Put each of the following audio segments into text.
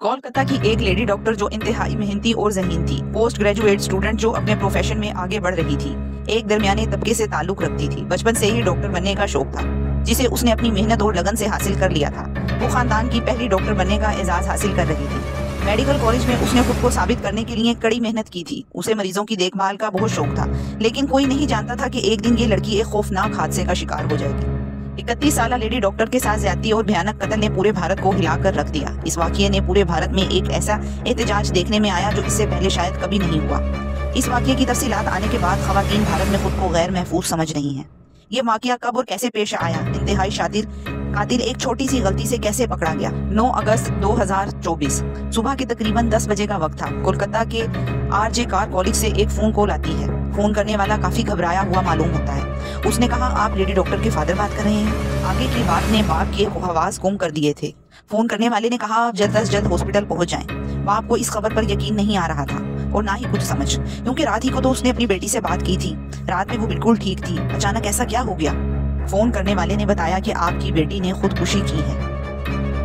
कोलकाता की एक lady doctor जो इंतहाई मेहनती और ज़हीन थी, पोस्ट ग्रेजुएट स्टूडेंट जो अपने प्रोफेशन में आगे बढ़ रही थी, एक दरमियाने तबके से ताल्लुक रखती थी। बचपन से ही डॉक्टर बनने का शौक था, जिसे उसने अपनी मेहनत और लगन से हासिल कर लिया था। वो खानदान की पहली डॉक्टर बनने का एजाज हासिल कर रही थी। मेडिकल कॉलेज में उसने खुद को साबित करने के लिए कड़ी मेहनत की थी। उसे मरीजों की देखभाल का बहुत शौक था, लेकिन कोई नहीं जानता था कि एक दिन ये लड़की एक खौफनाक हादसे का शिकार हो जाएगी। 31 साल लेडी डॉक्टर के साथ ज्यादती और भयानक कत्ल ने पूरे भारत को हिलाकर रख दिया। इस वाकये ने पूरे भारत में एक ऐसा एहतजाज देखने में आया जो इससे पहले शायद कभी नहीं हुआ। इस वाकये की तफसीलात आने के बाद खवातीन भारत में खुद को गैर महफूज समझ रही हैं। ये वाकया कब और कैसे पेश आया, इंतहाई शातिर कातिल एक छोटी सी गलती से कैसे पकड़ा गया। 9 अगस्त 2024 सुबह के तकरीबन 10 बजे का वक्त था। कोलकाता के आरजे कार कॉलेज से एक फोन कॉल आती है। फोन करने वाला काफी घबराया हुआ मालूम होता है। उसने कहा, आप लेडी डॉक्टर के फादर बात कर रहे हैं। आगे की बात ने बाप के आवाज गुम कर दिए थे। फोन करने वाले ने कहा, आप जल्द से जल्द हॉस्पिटल पहुंच जाएं। बाप को इस खबर पर यकीन नहीं आ रहा था और ना ही कुछ समझ, क्योंकि रात ही को तो उसने अपनी बेटी से बात की थी। रात में वो बिल्कुल ठीक थी, अचानक ऐसा क्या हो गया। फोन करने वाले ने बताया कि आपकी बेटी ने खुदकुशी की है।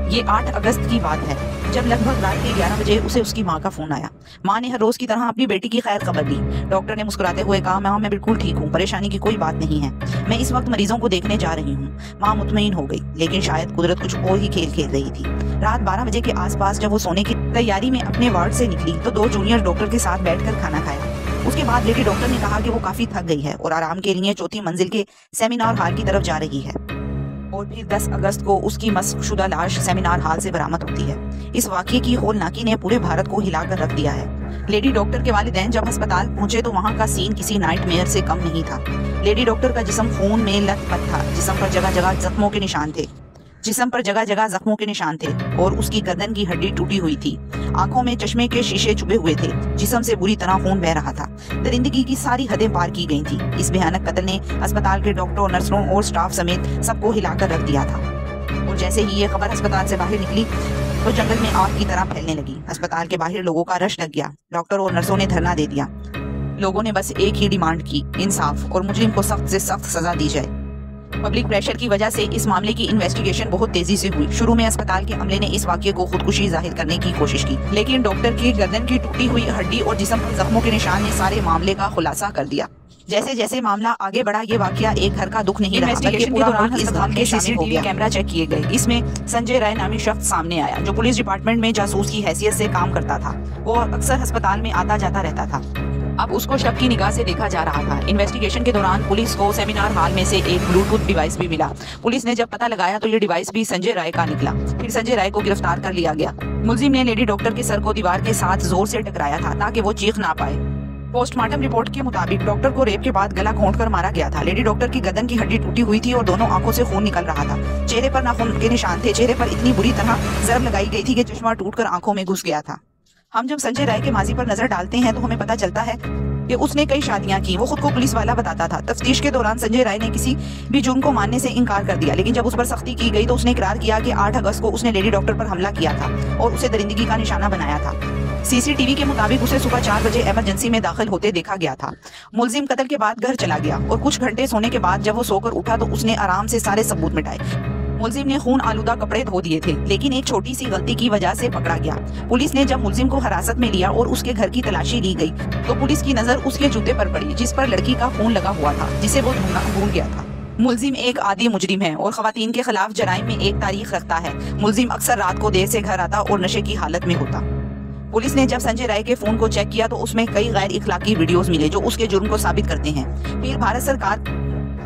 ये 8 अगस्त की बात है, जब लगभग रात के 11 बजे उसे उसकी माँ का फोन आया। माँ ने हर रोज की तरह अपनी बेटी की खैर खबर ली। डॉक्टर ने मुस्कुराते हुए कहा, माँ मैं बिल्कुल ठीक हूँ, परेशानी की कोई बात नहीं है। मैं इस वक्त मरीजों को देखने जा रही हूँ। माँ मुतमईन हो गई, लेकिन शायद कुदरत कुछ और ही खेल खेल रही थी। रात 12 बजे के आसपास जब वो सोने की तैयारी में अपने वार्ड से निकली तो 2 जूनियर डॉक्टर के साथ बैठकर खाना खाया। उसके बाद लेडी डॉक्टर ने कहा कि वो काफी थक गई है और आराम के लिए 4थी मंजिल के सेमिनार हॉल की तरफ जा रही है। और फिर 10 अगस्त को उसकी मस्कशुदा लाश सेमिनार हॉल से बरामद होती है। इस वाकये की होलनाकी ने पूरे भारत को हिलाकर रख दिया है। लेडी डॉक्टर के वालिदैन जब अस्पताल पहुंचे तो वहां का सीन किसी नाइटमेयर से कम नहीं था। लेडी डॉक्टर का जिस्म खून में लथपथ था। जिस्म पर जगह जगह जख्मों के निशान थे और उसकी गर्दन की हड्डी टूटी हुई थी। आंखों में चश्मे के शीशे चुभे हुए थे। जिस्म से बुरी तरह खून बह रहा था। दरिंदगी की सारी हदें पार की गई थी। इस भयानक कत्ल ने अस्पताल के डॉक्टरों, नर्सों और स्टाफ समेत सबको हिलाकर रख दिया था। और जैसे ही ये खबर अस्पताल से बाहर निकली तो जंगल में आग की तरह फैलने लगी। अस्पताल के बाहर लोगों का रश लग गया। डॉक्टर और नर्सों ने धरना दे दिया। लोगों ने बस एक ही डिमांड की, इंसाफ, और मुजरिम को सख्त से सख्त सजा दी जाए। पब्लिक प्रेशर की वजह से इस मामले की इन्वेस्टिगेशन बहुत तेजी से हुई। शुरू में अस्पताल के अमले ने इस वाकये को खुदकुशी जाहिर करने की कोशिश की, लेकिन डॉक्टर की गर्दन की टूटी हुई हड्डी और जिस्म पर जख्मों के निशान ने सारे मामले का खुलासा कर दिया। जैसे जैसे मामला आगे बढ़ा, ये वाकया एक घर का दुख नहीं रहा। इन्वेस्टिगेशन के दौरान अस्पताल के सीसीटीवी कैमरा चेक किए गए। इसमें संजय राय नामी शख्स सामने आया, जो पुलिस डिपार्टमेंट में जासूस की हैसियत से काम करता था। वो अक्सर अस्पताल में आता जाता रहता था। अब उसको शक की निगाह से देखा जा रहा था। इन्वेस्टिगेशन के दौरान पुलिस को सेमिनार हॉल में से एक ब्लूटूथ डिवाइस भी मिला। पुलिस ने जब पता लगाया तो ये डिवाइस भी संजय राय का निकला। फिर संजय राय को गिरफ्तार कर लिया गया। मुलजिम ने लेडी डॉक्टर के सर को दीवार के साथ जोर से टकराया था ताकि वो चीख ना पाए। पोस्टमार्टम रिपोर्ट के मुताबिक डॉक्टर को रेप के बाद गला घोंटकर मारा गया था। लेडी डॉक्टर की गर्दन की हड्डी टूटी हुई थी और दोनों आंखों से खून निकल रहा था। चेहरे पर नाखून के निशान थे। चेहरे पर इतनी बुरी तरह जरब लगाई गई थी कि चश्मा टूटकर आंखों में घुस गया था। हम जब संजय राय के माजी पर नजर डालते हैं तो हमें पता चलता है कि उसने कई शादियां की। वो खुद को पुलिस वाला बताता था। तफ्तीश के दौरान संजय राय ने किसी भी जुर्म को मानने से इनकार कर दिया, लेकिन जब उस पर सख्ती की गई तो उसने इकरार किया कि 8 अगस्त को उसने लेडी डॉक्टर पर हमला किया था और उसे दरिंदगी का निशाना बनाया था। सीसीटीवी के मुताबिक उसे सुबह 4 बजे इमरजेंसी में दाखिल होते देखा गया था। मुलजिम कत्ल के बाद घर चला गया और कुछ घंटे सोने के बाद जब वो सोकर उठा तो उसने आराम से सारे सबूत मिटाए। मुलजिम ने खून आलूदा कपड़े धो दिए थे, लेकिन एक छोटी सी गलती की वजह से पकड़ा गया। पुलिस ने जब मुलजिम को हिरासत में लिया और उसके घर की तलाशी ली गई तो पुलिस की नजर उसके जूते पर पड़ी, जिस पर लड़की का खून लगा हुआ था, जिसे वो ढूंढना भूल गया था। मुलजिम एक आदी मुजरिम है और खवातीन के खिलाफ जराइम में एक तारीख रखता है। मुलजिम अक्सर रात को देर से घर आता और नशे की हालत में होता। पुलिस ने जब संजय राय के फोन को चेक किया तो उसमें कई गैर इखलाकी वीडियोस मिले जो उसके जुर्म को साबित करते हैं। फिर भारत सरकार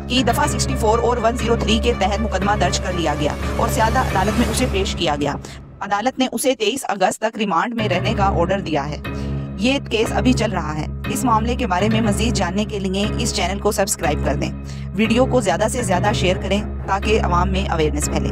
की दफा 64 और 103 के तहत मुकदमा दर्ज कर लिया गया और ज्यादा अदालत में उसे पेश किया गया। अदालत ने उसे 23 अगस्त तक रिमांड में रहने का ऑर्डर दिया है। ये केस अभी चल रहा है। इस मामले के बारे में मजीद जानने के लिए इस चैनल को सब्सक्राइब कर दें। वीडियो को ज्यादा से ज्यादा शेयर करें ताकि अवाम में अवेयरनेस फैले।